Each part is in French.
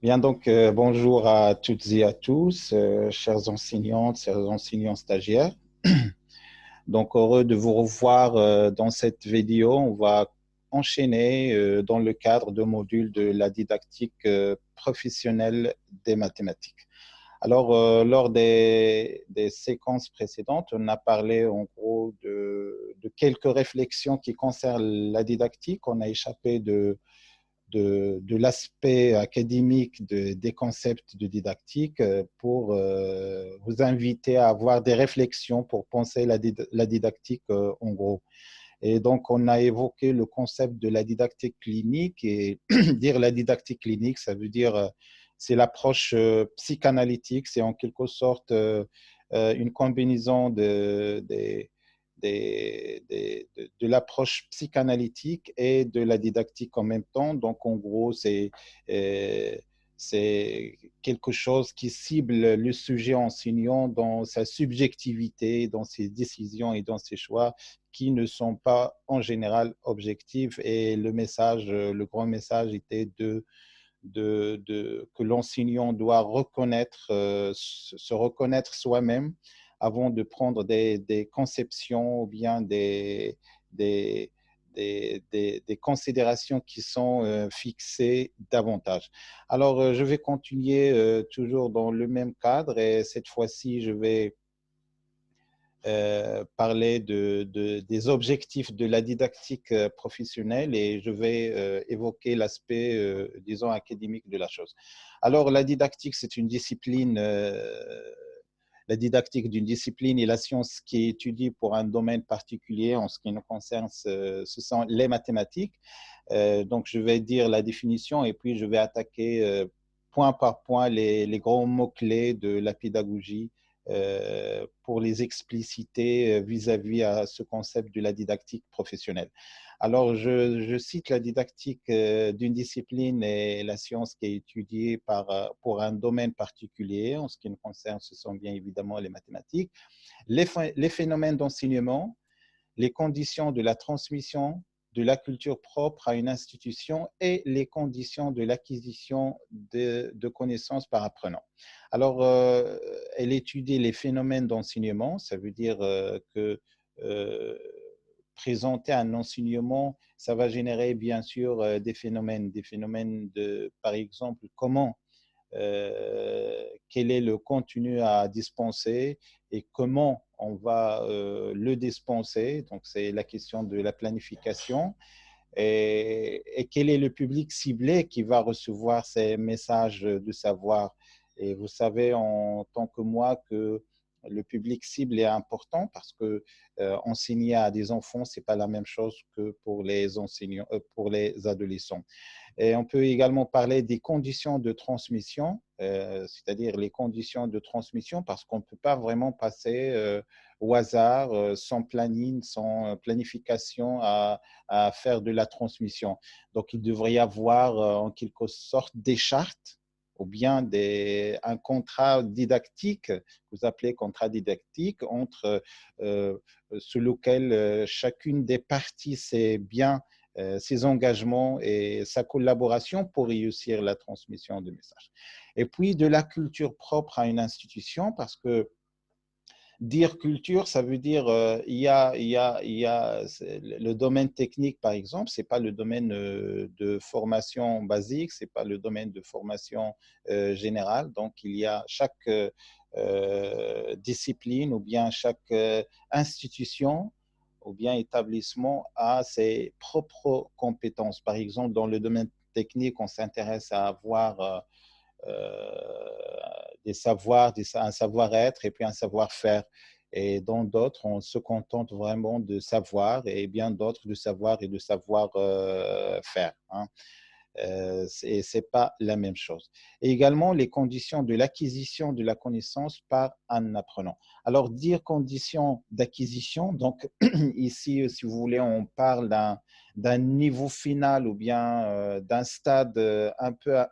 Bien, donc, bonjour à toutes et à tous, chers enseignantes, chers enseignants stagiaires. Donc, heureux de vous revoir dans cette vidéo. On va enchaîner dans le cadre de modules de la didactique professionnelle des mathématiques. Alors, lors des séquences précédentes, on a parlé en gros de quelques réflexions qui concernent la didactique. On a échappé de l'aspect académique des concepts de didactique pour vous inviter à avoir des réflexions pour penser la didactique en gros. Et donc, on a évoqué le concept de la didactique clinique et dire la didactique clinique, ça veut dire c'est l'approche psychanalytique, c'est en quelque sorte une combinaison de l'approche psychanalytique et de la didactique en même temps. Donc, en gros, euh, c'est quelque chose qui cible le sujet enseignant dans sa subjectivité, dans ses décisions et dans ses choix qui ne sont pas en général objectifs. Et le message, le grand message était que l'enseignant doit reconnaître, se reconnaître soi-même avant de prendre des conceptions ou bien des, des considérations qui sont fixées davantage. Alors, je vais continuer toujours dans le même cadre et cette fois-ci, je vais parler des objectifs de la didactique professionnelle et je vais évoquer l'aspect, disons, académique de la chose. Alors, la didactique, c'est une discipline, la didactique d'une discipline et la science qui est étudiée pour un domaine particulier. En ce qui nous concerne, ce sont les mathématiques. Donc, je vais dire la définition et puis je vais attaquer point par point les grands mots-clés de la pédagogie pour les expliciter vis-à-vis à ce concept de la didactique professionnelle. Alors, je cite la didactique d'une discipline et la science qui est étudiée pour un domaine particulier. En ce qui nous concerne, ce sont bien évidemment les mathématiques. Les phénomènes d'enseignement, les conditions de la transmission de la culture propre à une institution et les conditions de l'acquisition de connaissances par apprenant. Alors, elle étudie les phénomènes d'enseignement, ça veut dire que euh, présenter un enseignement, ça va générer bien sûr des phénomènes de, par exemple, comment quel est le contenu à dispenser et comment on va le dispenser. Donc, c'est la question de la planification. Et quel est le public ciblé qui va recevoir ces messages de savoir. Et vous savez, en tant que moi, que le public cible est important parce que enseigner à des enfants, c'est pas la même chose que pour les enseignants, pour les adolescents. Et on peut également parler des conditions de transmission, c'est-à-dire les conditions de transmission, parce qu'on ne peut pas vraiment passer au hasard, sans planning, sans planification, à faire de la transmission. Donc, il devrait y avoir en quelque sorte des chartes ou bien un contrat didactique, que vous appelez contrat didactique, entre sur lequel chacune des parties sait bien ses engagements et sa collaboration pour réussir la transmission de messages. Et puis de la culture propre à une institution, parce que dire culture, ça veut dire il y a le domaine technique, par exemple, c'est pas le domaine de formation basique, c'est pas le domaine de formation générale. Donc, il y a chaque discipline ou bien chaque institution ou bien établissement a ses propres compétences. Par exemple, dans le domaine technique, on s'intéresse à avoir des savoirs, un savoir-être et puis un savoir-faire. Et dans d'autres, on se contente vraiment de savoir et bien d'autres de savoir et de savoir-faire. Hein. C'est pas la même chose. Et également les conditions de l'acquisition de la connaissance par un apprenant. Alors dire conditions d'acquisition, donc ici, si vous voulez, on parle d'un niveau final ou bien d'un stade un peu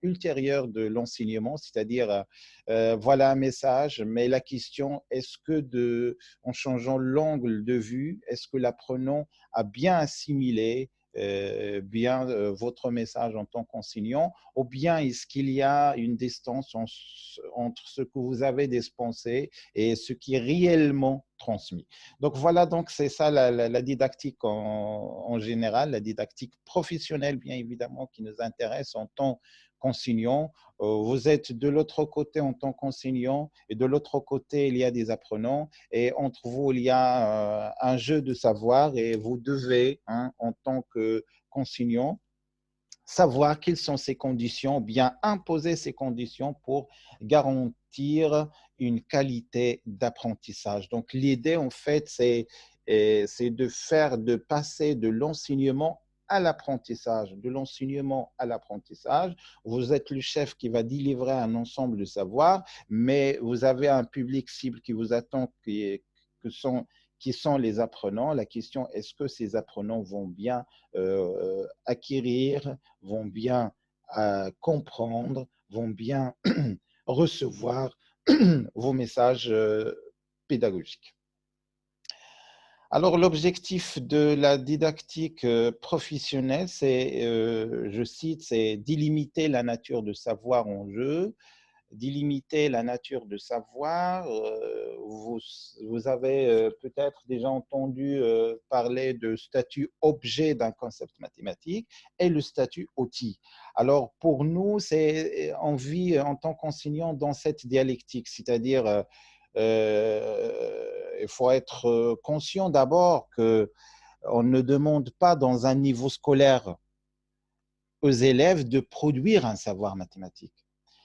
ultérieur de l'enseignement, c'est-à-dire voilà un message, mais la question est-ce que en changeant l'angle de vue, est-ce que l'apprenant a bien assimilé bien votre message en tant qu'enseignant, ou bien est-ce qu'il y a une distance entre ce que vous avez dispensé et ce qui est réellement transmis. Donc voilà, donc c'est ça la didactique en général, la didactique professionnelle bien évidemment qui nous intéresse en tant qu'enseignant. Vous êtes de l'autre côté en tant qu'enseignant et de l'autre côté il y a des apprenants et entre vous il y a un jeu de savoir et vous devez en tant qu'enseignant savoir quelles sont ces conditions, bien imposer ces conditions pour garantir une qualité d'apprentissage. Donc l'idée en fait c'est de passer de l'enseignement à l'apprentissage, de l'enseignement à l'apprentissage. Vous êtes le chef qui va délivrer un ensemble de savoirs, mais vous avez un public cible qui vous attend, qui sont les apprenants. La question, est-ce que ces apprenants vont bien acquérir, vont bien comprendre, vont bien recevoir vos messages pédagogiques. Alors, l'objectif de la didactique professionnelle, c'est, je cite, c'est délimiter la nature de savoir en jeu, délimiter la nature de savoir. Vous avez peut-être déjà entendu parler de statut objet d'un concept mathématique et le statut outil. Alors, pour nous, on vit en tant qu'enseignant dans cette dialectique, c'est-à-dire il faut être conscient d'abord qu'on ne demande pas dans un niveau scolaire aux élèves de produire un savoir mathématique.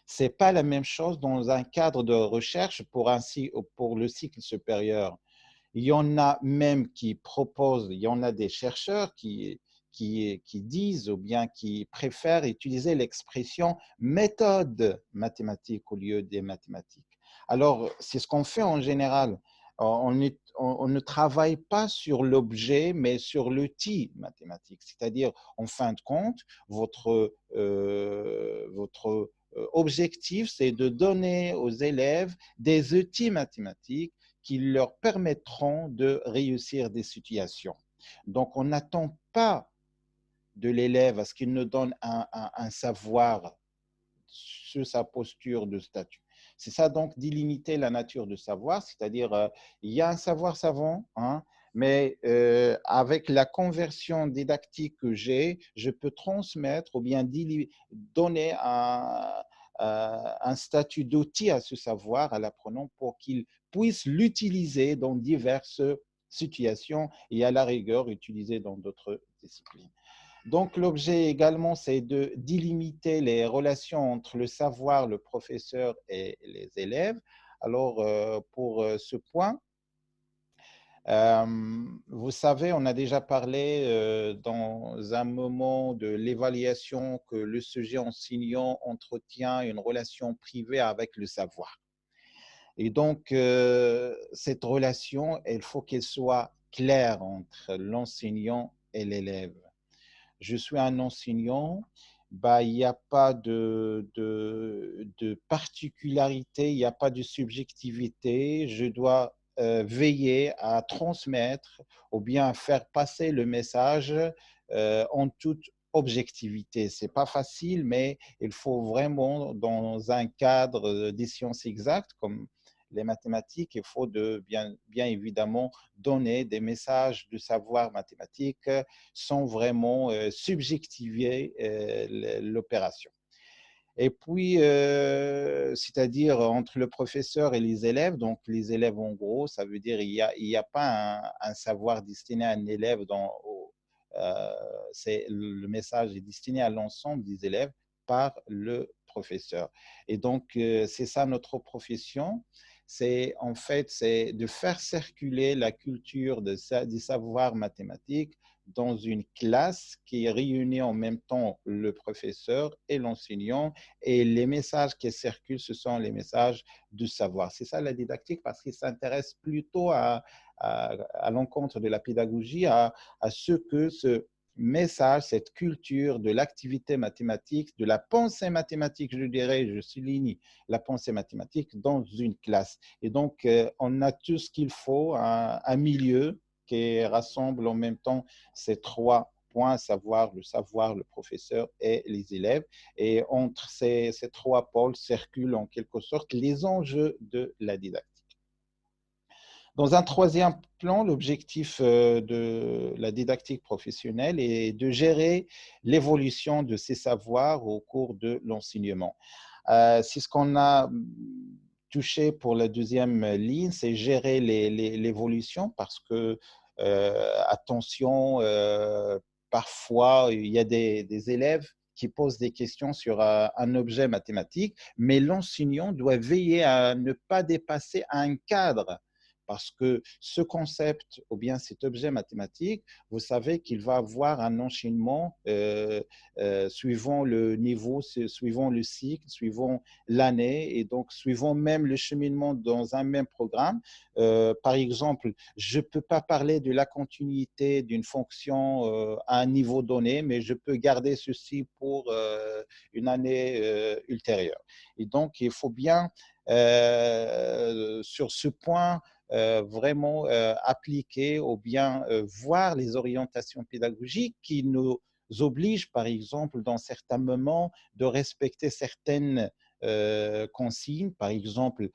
Ce n'est pas la même chose dans un cadre de recherche pour le cycle supérieur. Il y en a même qui proposent, il y en a des chercheurs qui disent ou bien qui préfèrent utiliser l'expression méthode mathématique au lieu des mathématiques. Alors, c'est ce qu'on fait en général. On ne travaille pas sur l'objet, mais sur l'outil mathématique. C'est-à-dire, en fin de compte, votre objectif, c'est de donner aux élèves des outils mathématiques qui leur permettront de réussir des situations. Donc, on n'attend pas de l'élève à ce qu'il nous donne un savoir sur sa posture de statut. C'est ça donc délimiter la nature de savoir, c'est-à-dire il y a un savoir savant, mais avec la conversion didactique que j'ai, je peux transmettre ou bien donner un statut d'outil à ce savoir à l'apprenant pour qu'il puisse l'utiliser dans diverses situations et à la rigueur utiliser dans d'autres disciplines. Donc, l'objet également, c'est de délimiter les relations entre le savoir, le professeur et les élèves. Alors, pour ce point, vous savez, on a déjà parlé dans un moment de l'évaluation que le sujet enseignant entretient une relation privée avec le savoir. Et donc, cette relation, il faut qu'elle soit claire entre l'enseignant et l'élève. Je suis un enseignant, bah, il n'y a pas de particularité, il n'y a pas de subjectivité. Je dois veiller à transmettre ou bien à faire passer le message en toute objectivité. Ce n'est pas facile, mais il faut vraiment, dans un cadre des sciences exactes, comme les mathématiques, il faut bien évidemment donner des messages de savoir mathématique sans vraiment subjectiver l'opération. Et puis, c'est-à-dire entre le professeur et les élèves, donc les élèves en gros, ça veut dire il y a pas un savoir destiné à un élève, le message est destiné à l'ensemble des élèves par le professeur. Et donc, c'est ça notre profession, c'est en fait c'est de faire circuler la culture des savoirs mathématiques dans une classe qui réunit en même temps le professeur et l'enseignant, et les messages qui circulent, ce sont les messages du savoir. C'est ça la didactique, parce qu'il s'intéresse plutôt à l'encontre de la pédagogie, à ce que ce message, cette culture de l'activité mathématique, de la pensée mathématique, je dirais, je souligne la pensée mathématique dans une classe. Et donc, on a tout ce qu'il faut, un milieu qui rassemble en même temps ces trois points, le savoir, le professeur et les élèves. Et entre ces trois pôles circulent en quelque sorte les enjeux de la didactique. Dans un troisième plan, l'objectif de la didactique professionnelle est de gérer l'évolution de ces savoirs au cours de l'enseignement. C'est ce qu'on a touché pour la deuxième ligne, c'est gérer l'évolution parce que, attention, parfois il y a des élèves qui posent des questions sur un objet mathématique, mais l'enseignant doit veiller à ne pas dépasser un cadre parce que ce concept ou bien cet objet mathématique, vous savez qu'il va avoir un enchaînement suivant le niveau, suivant le cycle, suivant l'année et donc suivant même le cheminement dans un même programme. Par exemple, je ne peux pas parler de la continuité d'une fonction à un niveau donné, mais je peux garder ceci pour une année ultérieure. Et donc, il faut bien, sur ce point, vraiment appliquer ou bien voir les orientations pédagogiques qui nous obligent, par exemple, dans certains moments, de respecter certaines consignes, par exemple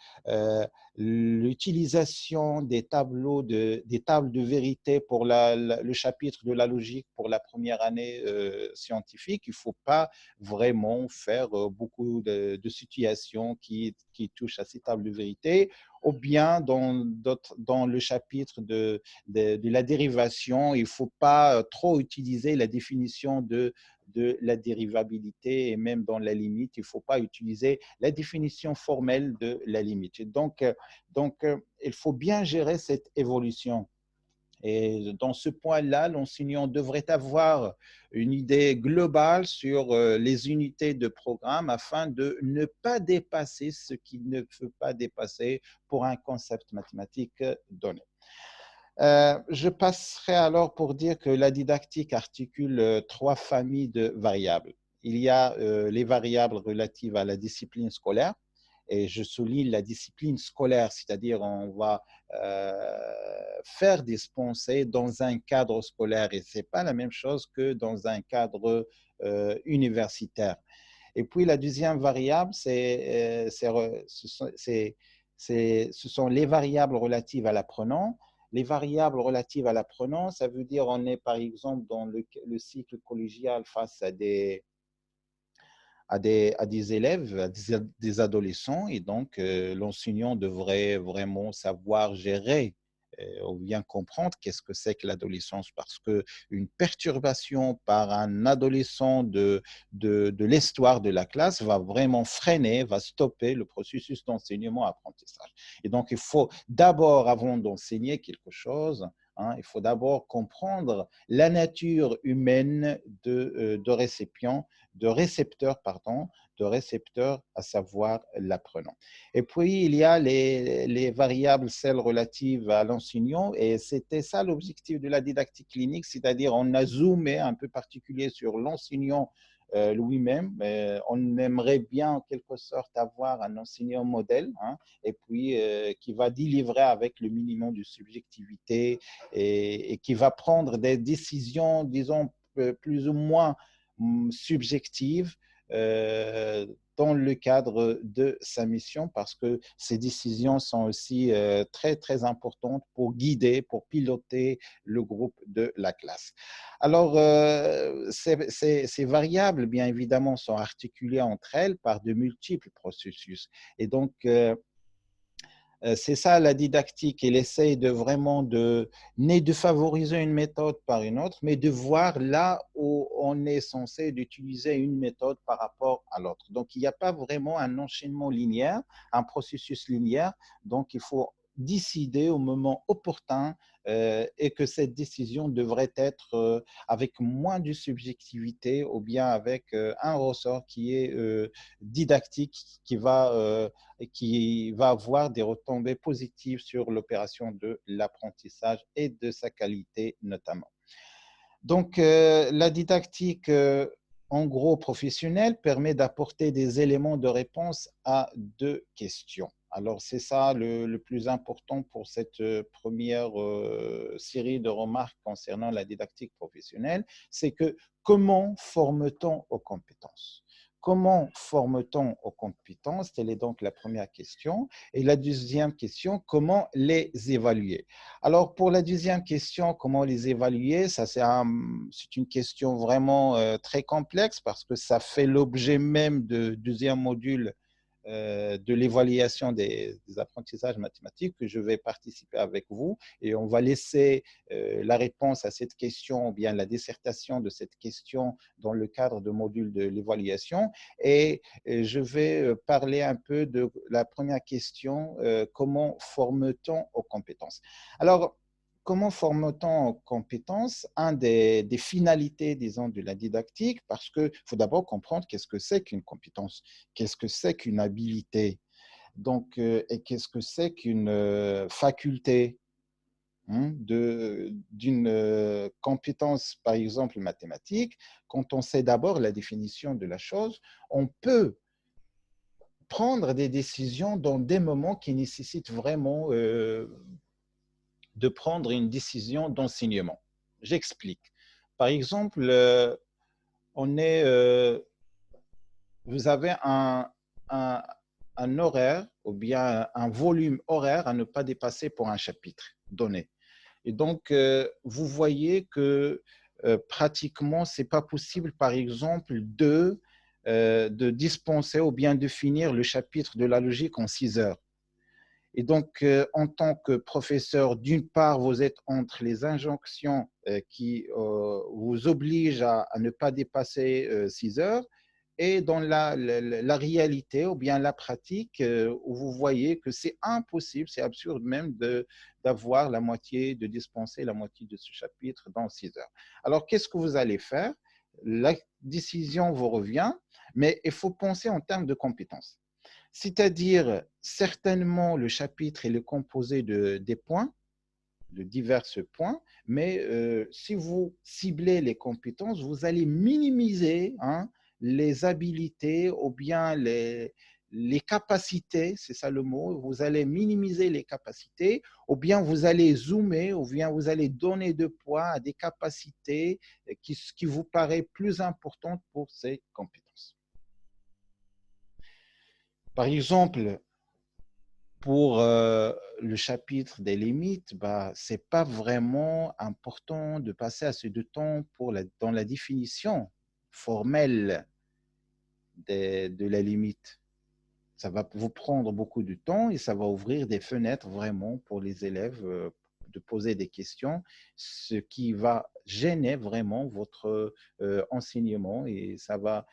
l'utilisation des tables de vérité pour le chapitre de la logique pour la première année scientifique. Il ne faut pas vraiment faire beaucoup de situations qui touchent à ces tables de vérité, ou bien dans le chapitre de la dérivation, il ne faut pas trop utiliser la définition de la dérivabilité et même dans la limite, il ne faut pas utiliser la définition formelle de la limite. Donc, il faut bien gérer cette évolution. Et dans ce point-là, l'enseignant devrait avoir une idée globale sur les unités de programme afin de ne pas dépasser ce qu'il ne peut pas dépasser pour un concept mathématique donné. Je passerai alors pour dire que la didactique articule trois familles de variables. Il y a les variables relatives à la discipline scolaire, et je souligne la discipline scolaire, c'est-à-dire on va faire des pensées dans un cadre scolaire et ce n'est pas la même chose que dans un cadre universitaire. Et puis la deuxième variable, ce sont les variables relatives à l'apprenant. Les variables relatives à l'apprenant, ça veut dire on est par exemple dans le cycle collégial face à des élèves, à des adolescents, et donc l'enseignant devrait vraiment savoir gérer ou bien comprendre qu'est-ce que c'est que l'adolescence, parce qu'une perturbation par un adolescent de l'histoire de la classe va vraiment freiner, va stopper le processus d'enseignement-apprentissage. Et donc, il faut d'abord, avant d'enseigner quelque chose, il faut d'abord comprendre la nature humaine de récepteur, à savoir l'apprenant. Et puis, il y a les variables, celles relatives à l'enseignant, et c'était ça l'objectif de la didactique clinique, c'est-à-dire on a zoomé un peu particulier sur l'enseignant lui-même. On aimerait bien, en quelque sorte, avoir un enseignant modèle, et puis qui va délivrer avec le minimum de subjectivité et qui va prendre des décisions, disons, plus ou moins subjectives dans le cadre de sa mission, parce que ces décisions sont aussi très, très importantes pour guider, pour piloter le groupe de la classe. Alors, ces variables, bien évidemment, sont articulées entre elles par de multiples processus. Et donc, c'est ça la didactique. Il essaye de vraiment ni de favoriser une méthode par une autre, mais de voir là où on est censé d'utiliser une méthode par rapport à l'autre. Donc, il n'y a pas vraiment un enchaînement linéaire, un processus linéaire. Donc, il faut décider au moment opportun et que cette décision devrait être avec moins de subjectivité ou bien avec un ressort qui est didactique, qui va avoir des retombées positives sur l'opération de l'apprentissage et de sa qualité notamment. Donc, la didactique, en gros professionnelle, permet d'apporter des éléments de réponse à deux questions. Alors, c'est ça le plus important pour cette première série de remarques concernant la didactique professionnelle, c'est que comment forme-t-on aux compétences? Comment forme-t-on aux compétences? Telle est donc la première question. Et la deuxième question, comment les évaluer? Alors, pour la deuxième question, comment les évaluer? Ça, c'est une question vraiment très complexe parce que ça fait l'objet même du deuxième module de l'évaluation des apprentissages mathématiques que je vais participer avec vous et on va laisser la réponse à cette question ou bien la dissertation de cette question dans le cadre de module de l'évaluation et je vais parler un peu de la première question, comment forme-t-on aux compétences? Alors, comment forme-t-on aux compétences? Un des finalités, disons, de la didactique, parce qu'il faut d'abord comprendre qu'est-ce que c'est qu'une compétence, qu'est-ce que c'est qu'une habilité, donc, et qu'est-ce que c'est qu'une faculté hein, d'une compétence, par exemple mathématique. Quand on sait d'abord la définition de la chose, on peut prendre des décisions dans des moments qui nécessitent vraiment de prendre une décision d'enseignement. J'explique. Par exemple, on est, vous avez un, un horaire ou bien un volume horaire à ne pas dépasser pour un chapitre donné. Et donc, vous voyez que pratiquement, ce n'est pas possible, par exemple, de dispenser ou bien de finir le chapitre de la logique en 6 heures. Et donc, en tant que professeur, d'une part, vous êtes entre les injonctions qui vous obligent à ne pas dépasser 6 heures et dans la réalité ou bien la pratique où vous voyez que c'est impossible, c'est absurde même d'avoir la moitié, de dispenser la moitié de ce chapitre dans 6 heures. Alors, qu'est-ce que vous allez faire? La décision vous revient, mais il faut penser en termes de compétences. C'est-à-dire, certainement, le chapitre est composé des points, de divers points, mais si vous ciblez les compétences, vous allez minimiser hein, les habilités ou bien les capacités, c'est ça le mot, vous allez minimiser les capacités, ou bien vous allez zoomer, ou bien vous allez donner de poids à des capacités qui vous paraissent plus importantes pour ces compétences. Par exemple, pour le chapitre des limites, bah, ce n'est pas vraiment important de passer assez de temps dans la définition formelle de la limite. Ça va vous prendre beaucoup de temps et ça va ouvrir des fenêtres vraiment pour les élèves de poser des questions, ce qui va gêner vraiment votre enseignement et ça va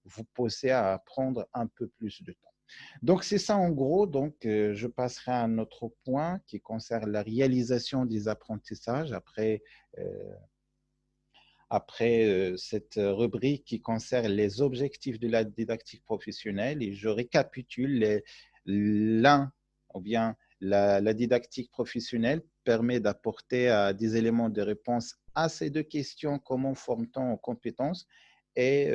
vous pousser à prendre un peu plus de temps. Donc, c'est ça en gros. Donc, je passerai à un autre point qui concerne la réalisation des apprentissages après cette rubrique qui concerne les objectifs de la didactique professionnelle et je récapitule l'un ou bien la didactique professionnelle permet d'apporter des éléments de réponse à ces deux questions, comment forme-t-on aux compétences et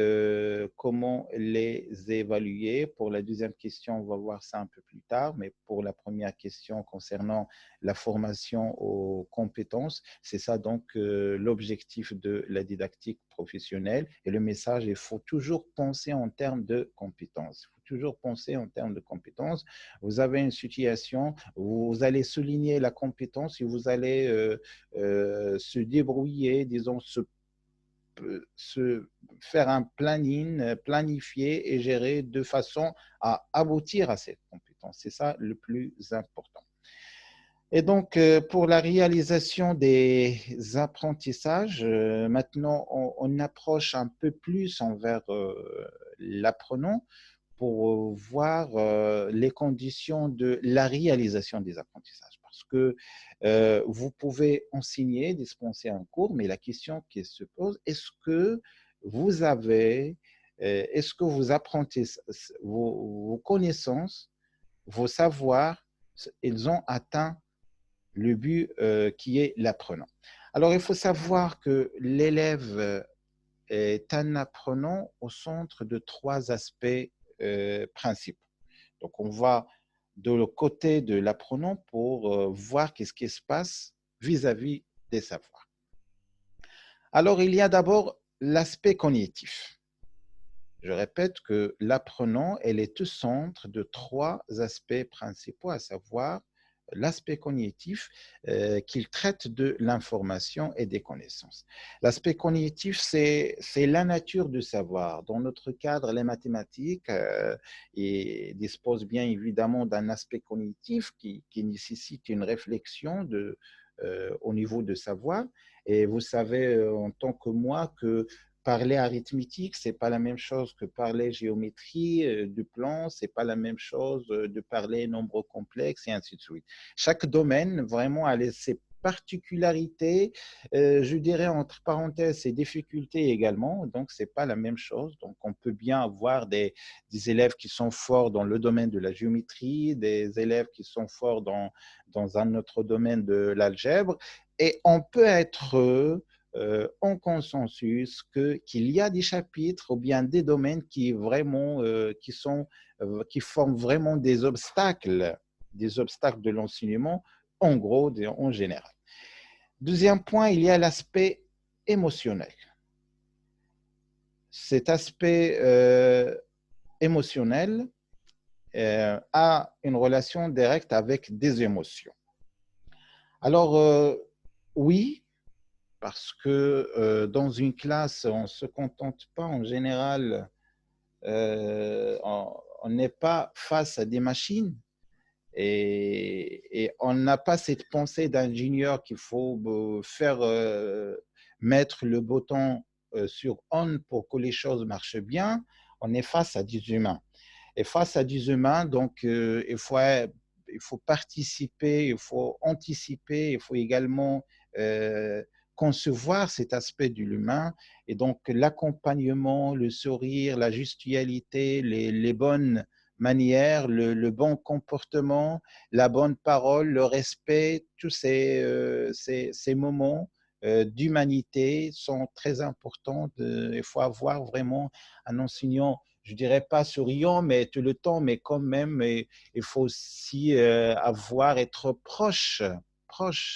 comment les évaluer. Pour la deuxième question, on va voir ça un peu plus tard, mais pour la première question concernant la formation aux compétences, c'est ça donc l'objectif de la didactique professionnelle. Et le message, il faut toujours penser en termes de compétences. Il faut toujours penser en termes de compétences. Vous avez une situation, vous allez souligner la compétence et vous allez se débrouiller, disons, se faire un planning, planifier et gérer de façon à aboutir à cette compétence. C'est ça le plus important. Et donc, pour la réalisation des apprentissages, maintenant, on approche un peu plus envers l'apprenant pour voir les conditions de la réalisation des apprentissages. Parce que vous pouvez enseigner, dispenser un cours, mais la question qui se pose, est-ce que vous avez, est-ce que vos apprentissages, vos connaissances, vos savoirs, ils ont atteint le but qui est l'apprenant. Alors, il faut savoir que l'élève est un apprenant au centre de trois aspects principaux. Donc, on va de le côté de l'apprenant pour voir qu'est-ce qui se passe vis-à-vis des savoirs. Alors, il y a d'abord l'aspect cognitif. Je répète que l'apprenant, elle est au centre de trois aspects principaux, à savoir l'aspect cognitif qu'il traite de l'information et des connaissances. L'aspect cognitif, c'est la nature du savoir. Dans notre cadre, les mathématiques disposent bien évidemment d'un aspect cognitif qui nécessite une réflexion au niveau de savoir. Et vous savez en tant que moi que parler arithmétique, c'est pas la même chose que parler géométrie du plan, c'est pas la même chose de parler nombre complexe et ainsi de suite. Chaque domaine vraiment a ses particularités, je dirais entre parenthèses ses difficultés également, donc c'est pas la même chose. Donc on peut bien avoir des élèves qui sont forts dans le domaine de la géométrie, des élèves qui sont forts dans un autre domaine de l'algèbre, et on peut être en consensus qu'il y a des chapitres ou bien des domaines qui vraiment qui forment vraiment des obstacles de l'enseignement en gros en général. Deuxième point, il y a l'aspect émotionnel. Cet aspect émotionnel a une relation directe avec des émotions. Alors oui, parce que dans une classe, on ne se contente pas en général, on n'est pas face à des machines et on n'a pas cette pensée d'ingénieur qu'il faut faire mettre le bouton sur on pour que les choses marchent bien. On est face à des humains. Et face à des humains, donc il faut participer, il faut anticiper, il faut également concevoir cet aspect de l'humain. Et donc l'accompagnement, le sourire, la gestualité, les bonnes manières, le bon comportement, la bonne parole, le respect, tous ces moments d'humanité sont très importants. Il faut avoir vraiment un enseignant, je dirais pas souriant, mais tout le temps, mais quand même, il faut aussi être proche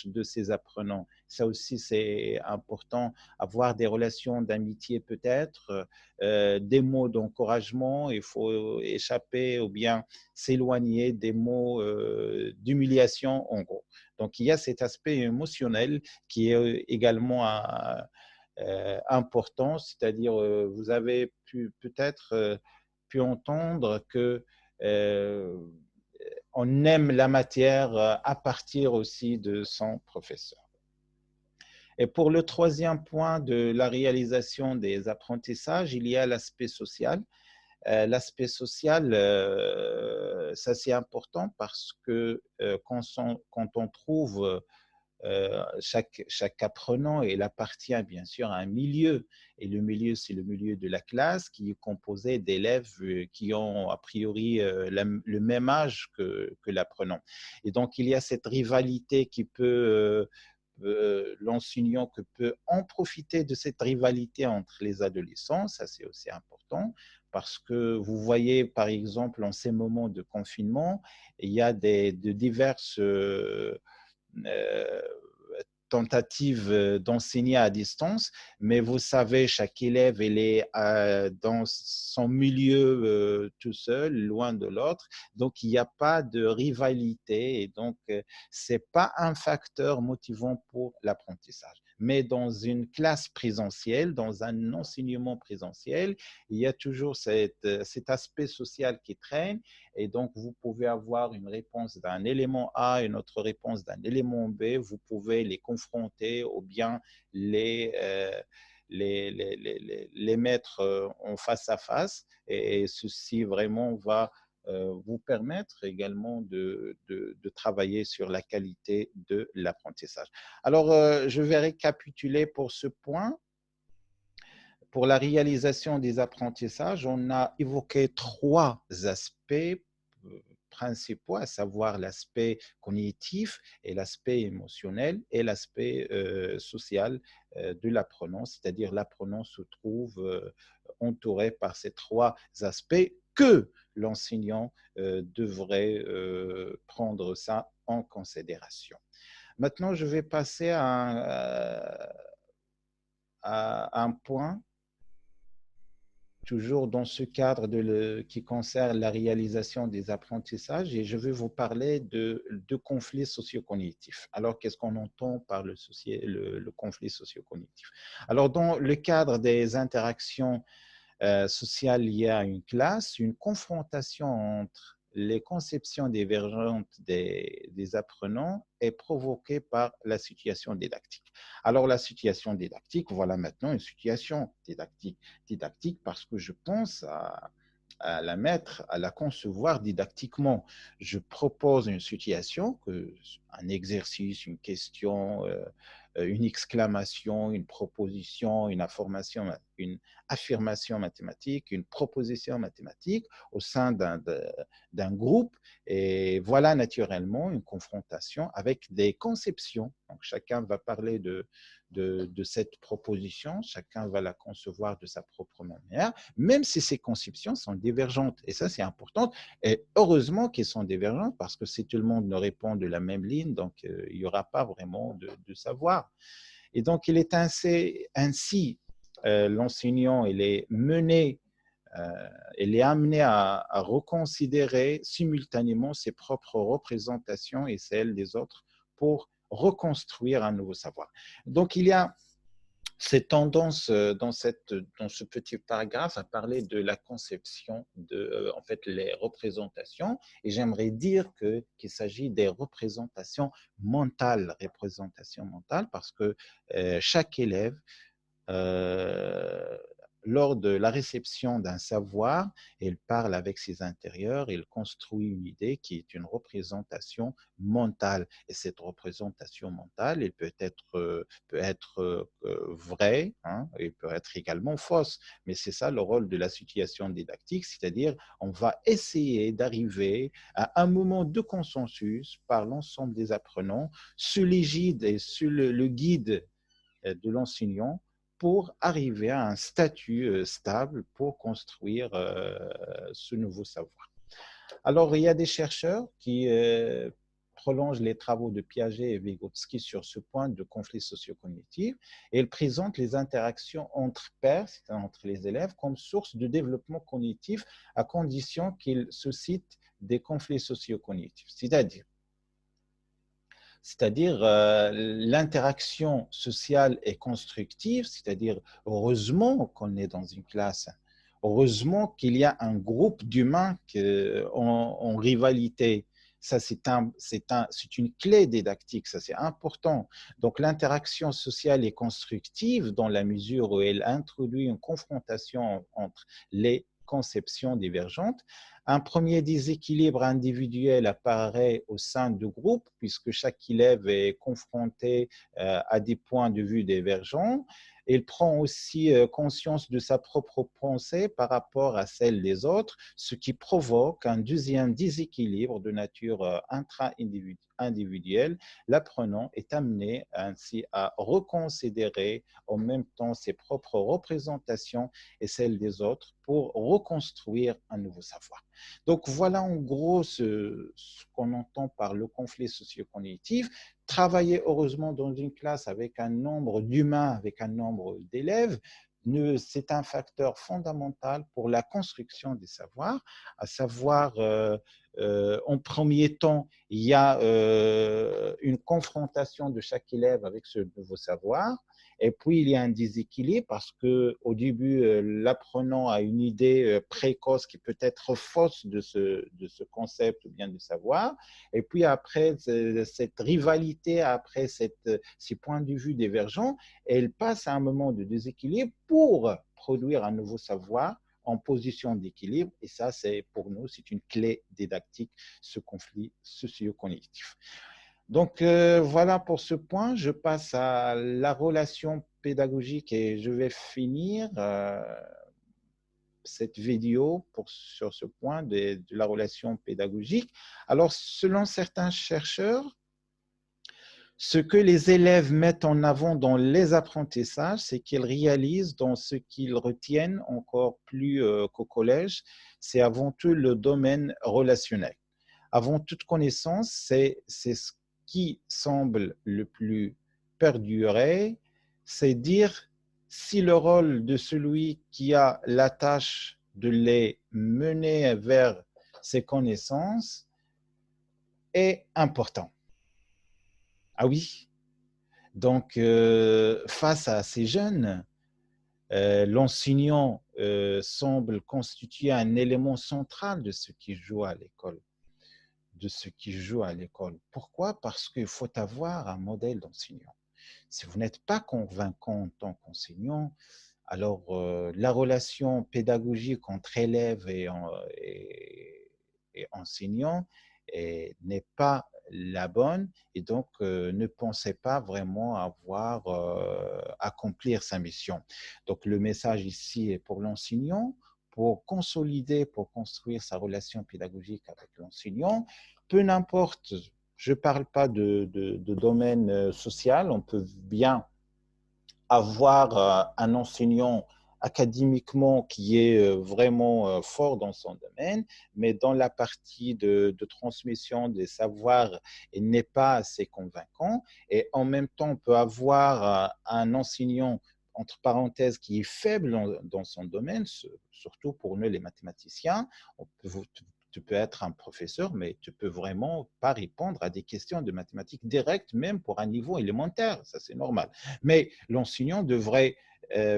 de ses apprenants. Ça aussi, c'est important, avoir des relations d'amitié peut-être, des mots d'encouragement, il faut échapper ou bien s'éloigner des mots d'humiliation en gros. Donc, il y a cet aspect émotionnel qui est également important, c'est-à-dire vous avez peut-être pu entendre que on aime la matière à partir aussi de son professeur. Et pour le troisième point de la réalisation des apprentissages, il y a l'aspect social. L'aspect social, ça c'est important parce que quand on trouve chaque apprenant, il appartient bien sûr à un milieu. Et le milieu, c'est le milieu de la classe qui est composé d'élèves qui ont a priori le même âge que l'apprenant. Et donc, il y a cette rivalité qui peut l'enseignant que peut en profiter de cette rivalité entre les adolescents, ça c'est aussi important, parce que vous voyez par exemple en ces moments de confinement, il y a de diverses tentative d'enseigner à distance, mais vous savez, chaque élève, il est dans son milieu tout seul, loin de l'autre, donc il n'y a pas de rivalité et donc ce n'est pas un facteur motivant pour l'apprentissage. Mais dans une classe présentielle, dans un enseignement présentiel, il y a toujours cet aspect social qui traîne et donc vous pouvez avoir une réponse d'un élément A, une autre réponse d'un élément B, vous pouvez les confronter ou bien les mettre en face à face et ceci vraiment va vous permettre également de travailler sur la qualité de l'apprentissage. Alors, je vais récapituler pour ce point. Pour la réalisation des apprentissages, on a évoqué trois aspects principaux, à savoir l'aspect cognitif et l'aspect émotionnel et l'aspect social de l'apprenant, c'est-à-dire l'apprenant se trouve entouré par ces trois aspects que l'enseignant devrait prendre ça en considération. Maintenant, je vais passer à un point, toujours dans ce cadre qui concerne la réalisation des apprentissages, et je vais vous parler de conflits socio-cognitifs. Alors, qu'est-ce qu'on entend par le conflit socio-cognitif? Alors, dans le cadre des interactions sociales liées à une classe, une confrontation entre les conceptions divergentes des apprenants est provoquée par la situation didactique. Alors, la situation didactique, voilà maintenant une situation didactique parce que je pense à la mettre, à la concevoir didactiquement. Je propose une situation, un exercice, une question, une exclamation, une proposition, une affirmation mathématique, une proposition mathématique au sein d'un groupe. Et voilà naturellement une confrontation avec des conceptions. Donc, chacun va parler de cette proposition, chacun va la concevoir de sa propre manière, même si ces conceptions sont divergentes. Et ça, c'est important. Et heureusement qu'elles sont divergentes parce que si tout le monde ne répond de la même ligne, donc il n'y aura pas vraiment de savoir. Et donc, il est ainsi l'enseignant, il est mené, il est amené à reconsidérer simultanément ses propres représentations et celles des autres pour reconstruire un nouveau savoir. Donc, il y a cette tendance dans ce petit paragraphe à parler de la conception en fait, les représentations. Et j'aimerais dire qu'il s'agit des représentations mentales, parce que chaque élève lors de la réception d'un savoir, il parle avec ses intérieurs, il construit une idée qui est une représentation mentale. Et cette représentation mentale, elle peut être vraie, hein, et peut être également fausse. Mais c'est ça le rôle de la situation didactique, c'est-à-dire on va essayer d'arriver à un moment de consensus par l'ensemble des apprenants sous l'égide et sous le guide de l'enseignant pour arriver à un statut stable pour construire ce nouveau savoir. Alors, il y a des chercheurs qui prolongent les travaux de Piaget et Vygotsky sur ce point de conflit socio-cognitif et ils présentent les interactions entre pairs, c'est-à-dire entre les élèves, comme source de développement cognitif à condition qu'ils suscitent des conflits socio-cognitifs. C'est-à-dire l'interaction sociale est constructive, c'est-à-dire heureusement qu'on est dans une classe, heureusement qu'il y a un groupe d'humains en rivalité. Ça, c'est une clé didactique, ça c'est important. Donc l'interaction sociale est constructive dans la mesure où elle introduit une confrontation entre les conceptions divergentes. Un premier déséquilibre individuel apparaît au sein du groupe, puisque chaque élève est confronté à des points de vue divergents. Il prend aussi conscience de sa propre pensée par rapport à celle des autres, ce qui provoque un deuxième déséquilibre de nature intra-individuelle. L'apprenant est amené ainsi à reconsidérer en même temps ses propres représentations et celles des autres pour reconstruire un nouveau savoir. Donc voilà en gros ce qu'on entend par le conflit socio-cognitif. Travailler heureusement dans une classe avec un nombre d'humains, avec un nombre d'élèves, c'est un facteur fondamental pour la construction des savoirs, à savoir en premier temps, il y a une confrontation de chaque élève avec ce nouveau savoir. Et puis, il y a un déséquilibre parce qu'au début, l'apprenant a une idée précoce qui peut être fausse de ce concept ou bien de savoir. Et puis, après cette rivalité, après ces points de vue divergents, elle passe à un moment de déséquilibre pour produire un nouveau savoir en position d'équilibre. Et ça, pour nous, c'est une clé didactique, ce conflit socio-cognitif. Donc, voilà pour ce point. Je passe à la relation pédagogique et je vais finir cette vidéo sur ce point de la relation pédagogique. Alors, selon certains chercheurs, Ce que les élèves mettent en avant dans les apprentissages, c'est qu'ils réalisent dans ce qu'ils retiennent encore plus qu'au collège, c'est avant tout le domaine relationnel. Avant toute connaissance, c'est ce qui semble le plus perdurer, c'est dire si le rôle de celui qui a la tâche de les mener vers ces connaissances est important. Ah oui, donc face à ces jeunes, l'enseignant semble constituer un élément central de ce qui joue à l'école. Pourquoi? Parce qu'il faut avoir un modèle d'enseignant. Si vous n'êtes pas convaincant en tant qu'enseignant, alors la relation pédagogique entre élèves et enseignant n'est pas la bonne, et donc ne pensez pas vraiment avoir accomplir sa mission. Donc le message ici est pour l'enseignant, pour consolider, pour construire sa relation pédagogique avec l'enseignant, peu n'importe, je ne parle pas de domaine social, on peut bien avoir un enseignant académiquement qui est vraiment fort dans son domaine, mais dans la partie de transmission des savoirs, il n'est pas assez convaincant. Et en même temps, on peut avoir un enseignant, entre parenthèses, qui est faible dans son domaine, surtout pour nous les mathématiciens. Tu peux être un professeur, mais tu peux vraiment pas répondre à des questions de mathématiques directes, même pour un niveau élémentaire, ça c'est normal. Mais l'enseignant devrait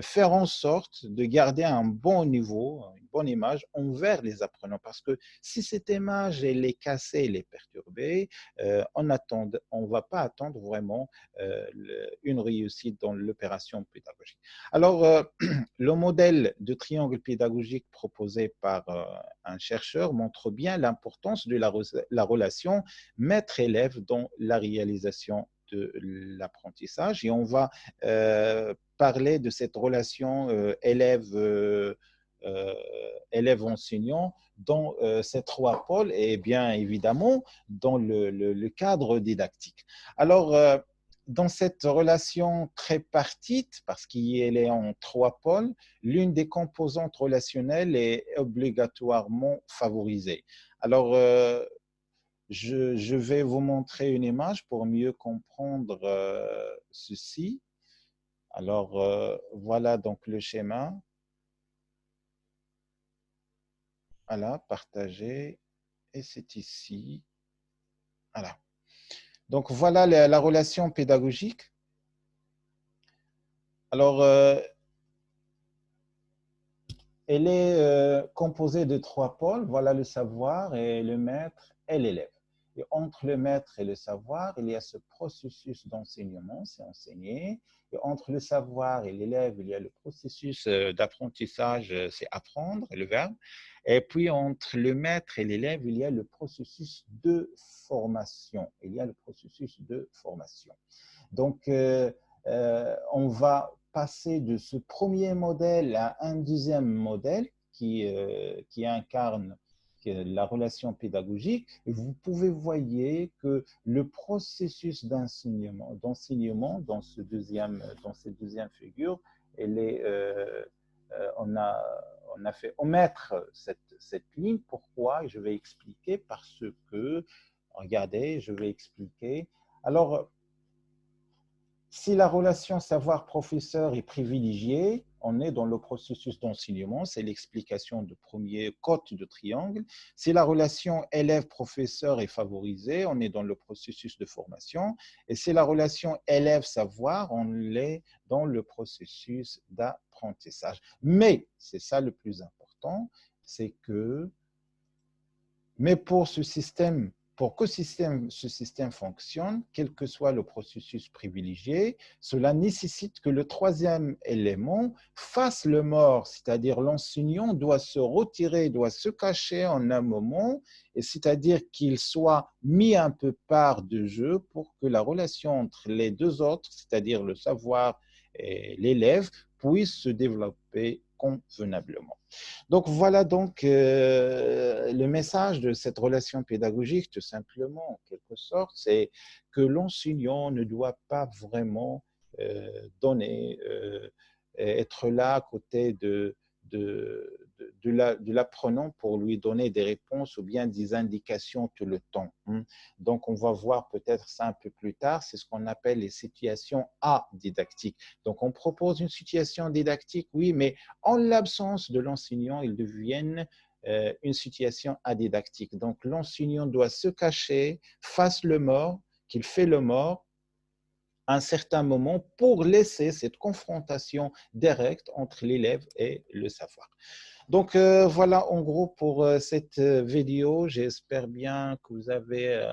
faire en sorte de garder un bon niveau, une bonne image envers les apprenants. Parce que si cette image elle est cassée, elle est perturbée, on ne va pas attendre vraiment une réussite dans l'opération pédagogique. Alors, le modèle de triangle pédagogique proposé par un chercheur montre bien l'importance de la relation maître-élève dans la réalisation de l'apprentissage, et on va parler de cette relation élève-enseignant dans ces trois pôles et bien évidemment dans le cadre didactique. Alors, dans cette relation tripartite, parce qu'elle est en trois pôles, l'une des composantes relationnelles est obligatoirement favorisée. Alors, je vais vous montrer une image pour mieux comprendre ceci. Alors, voilà donc le schéma. Voilà, partagé. Et c'est ici. Voilà. Donc, voilà la relation pédagogique. Alors, elle est composée de trois pôles. Voilà le savoir et le maître et l'élève. Et entre le maître et le savoir, il y a ce processus d'enseignement, c'est enseigner. Et entre le savoir et l'élève, il y a le processus d'apprentissage, c'est apprendre, le verbe. Et puis, entre le maître et l'élève, il y a le processus de formation. Il y a le processus de formation. Donc, on va passer de ce premier modèle à un deuxième modèle qui incarne la relation pédagogique. Et vous pouvez voir que le processus d'enseignement dans cette deuxième figure, on a fait omettre cette ligne. Pourquoi? Je vais expliquer parce que, regardez, je vais expliquer. Alors, si la relation savoir-professeur est privilégiée, on est dans le processus d'enseignement, c'est l'explication du premier côte de triangle. Si la relation élève-professeur est favorisée, on est dans le processus de formation. Et si la relation élève-savoir, on est dans le processus d'apprentissage. Mais, c'est ça le plus important, c'est que, mais pour ce système, pour que ce système fonctionne, quel que soit le processus privilégié, cela nécessite que le troisième élément fasse le mort, c'est-à-dire l'enseignant doit se retirer, doit se cacher en un moment, et c'est-à-dire qu'il soit mis un peu part de jeu pour que la relation entre les deux autres, c'est-à-dire le savoir et l'élève, puisse se développer convenablement. Donc voilà donc le message de cette relation pédagogique, tout simplement, en quelque sorte, c'est que l'enseignant ne doit pas vraiment donner, être là à côté de l'apprenant pour lui donner des réponses ou bien des indications tout le temps. Donc, on va voir peut-être ça un peu plus tard, c'est ce qu'on appelle les situations adidactiques. Donc, on propose une situation didactique, oui, mais en l'absence de l'enseignant, ils deviennent une situation adidactique. Donc, l'enseignant doit se cacher, fasse le mort, qu'il fait le mort, à un certain moment pour laisser cette confrontation directe entre l'élève et le savoir. Donc voilà en gros pour cette vidéo. J'espère bien que vous avez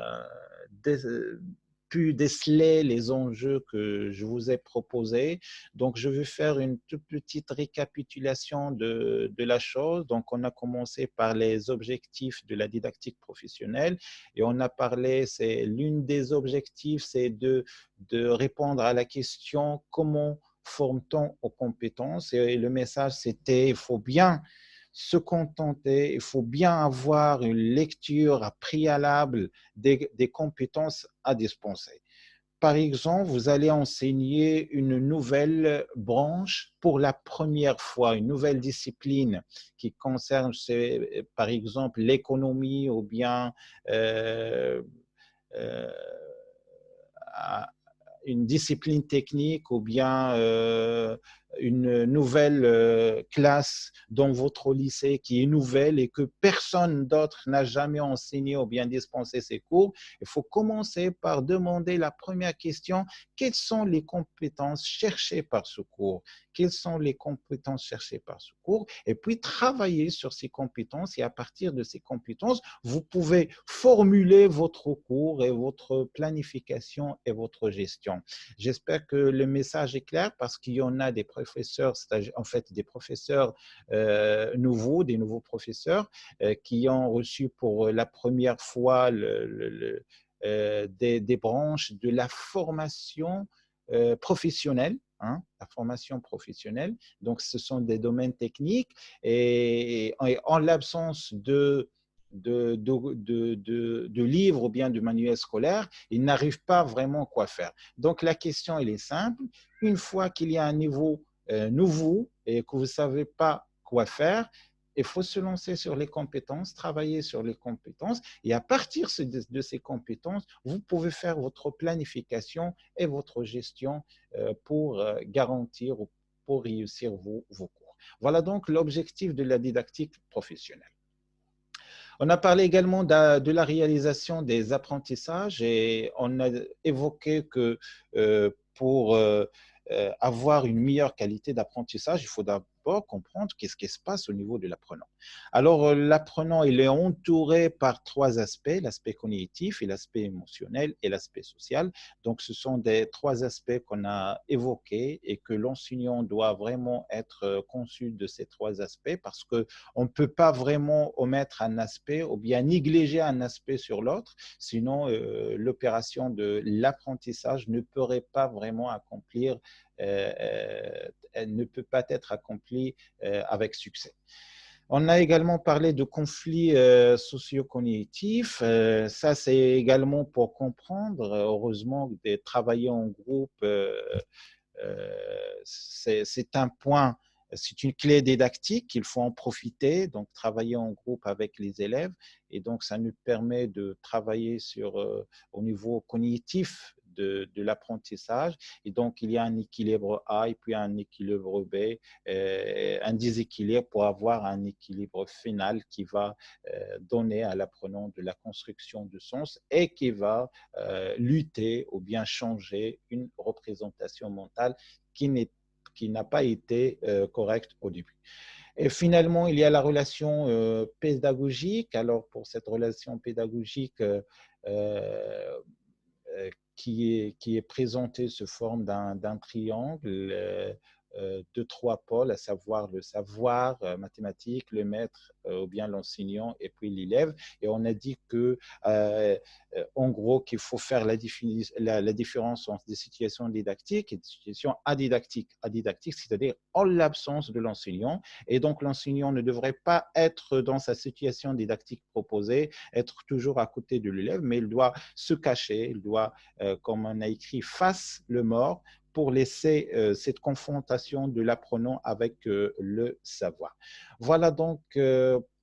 pu déceler les enjeux que je vous ai proposés. Donc je vais faire une toute petite récapitulation de la chose. Donc on a commencé par les objectifs de la didactique professionnelle et on a parlé, c'est l'une des objectifs, c'est de répondre à la question comment forme-t-on aux compétences, et le message c'était il faut bien se contenter, il faut bien avoir une lecture préalable des compétences à dispenser. Par exemple, vous allez enseigner une nouvelle branche pour la première fois, une nouvelle discipline qui concerne, par exemple, l'économie ou bien euh, euh, une discipline technique ou bien une nouvelle classe dans votre lycée qui est nouvelle et que personne d'autre n'a jamais enseigné ou bien dispensé ces cours, il faut commencer par demander la première question, quelles sont les compétences cherchées par ce cours? Quelles sont les compétences cherchées par ce cours? Et puis travailler sur ces compétences, et à partir de ces compétences, vous pouvez formuler votre cours et votre planification et votre gestion. J'espère que le message est clair parce qu'il y en a des professeurs, en fait des professeurs nouveaux, des nouveaux professeurs qui ont reçu pour la première fois des branches de la formation professionnelle. La formation professionnelle. Donc, ce sont des domaines techniques et en l'absence de livres ou bien de manuels scolaires, ils n'arrivent pas vraiment quoi faire. Donc la question, elle est simple. Une fois qu'il y a un niveau nouveau et que vous ne savez pas quoi faire, il faut se lancer sur les compétences, travailler sur les compétences, et à partir de ces compétences, vous pouvez faire votre planification et votre gestion pour garantir ou pour réussir vos cours. Voilà donc l'objectif de la didactique professionnelle. On a parlé également de la réalisation des apprentissages et on a évoqué que pour avoir une meilleure qualité d'apprentissage, il faut d'abord comprendre qu'est-ce qui se passe au niveau de l'apprenant. Alors, l'apprenant, il est entouré par trois aspects, l'aspect cognitif et l'aspect émotionnel et l'aspect social. Donc, ce sont des trois aspects qu'on a évoqués et que l'enseignant doit vraiment être conçu de ces trois aspects parce qu'on ne peut pas vraiment omettre un aspect ou bien négliger un aspect sur l'autre, sinon l'opération de l'apprentissage ne pourrait pas vraiment accomplir elle ne peut pas être accomplie avec succès. On a également parlé de conflits socio-cognitifs. Ça, c'est également pour comprendre, heureusement, de travailler en groupe, c'est un point, c'est une clé didactique, il faut en profiter, donc travailler en groupe avec les élèves. Et donc, ça nous permet de travailler au niveau cognitif de l'apprentissage. Et donc, il y a un équilibre A et puis un équilibre B, un déséquilibre pour avoir un équilibre final qui va donner à l'apprenant de la construction de sens et qui va lutter ou bien changer une représentation mentale qui n'a pas été correcte au début. Et finalement, il y a la relation pédagogique. Alors, pour cette relation pédagogique, qui est présentée sous forme d'un triangle. deux, trois pôles, à savoir le savoir mathématique, le maître ou bien l'enseignant et puis l'élève. Et on a dit que, en gros, qu'il faut faire la différence entre des situations didactiques et des situations adidactiques. Adidactiques, c'est-à-dire en l'absence de l'enseignant. Et donc, l'enseignant ne devrait pas être dans sa situation didactique proposée, être toujours à côté de l'élève, mais il doit se cacher, il doit, comme on a écrit, face le mort pour laisser cette confrontation de l'apprenant avec le savoir. Voilà donc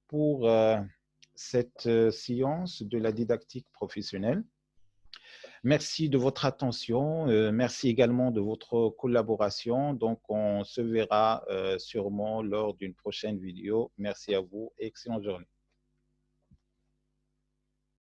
pour cette séance de la didactique professionnelle. Merci de votre attention. Merci également de votre collaboration. Donc, on se verra sûrement lors d'une prochaine vidéo. Merci à vous et excellente journée.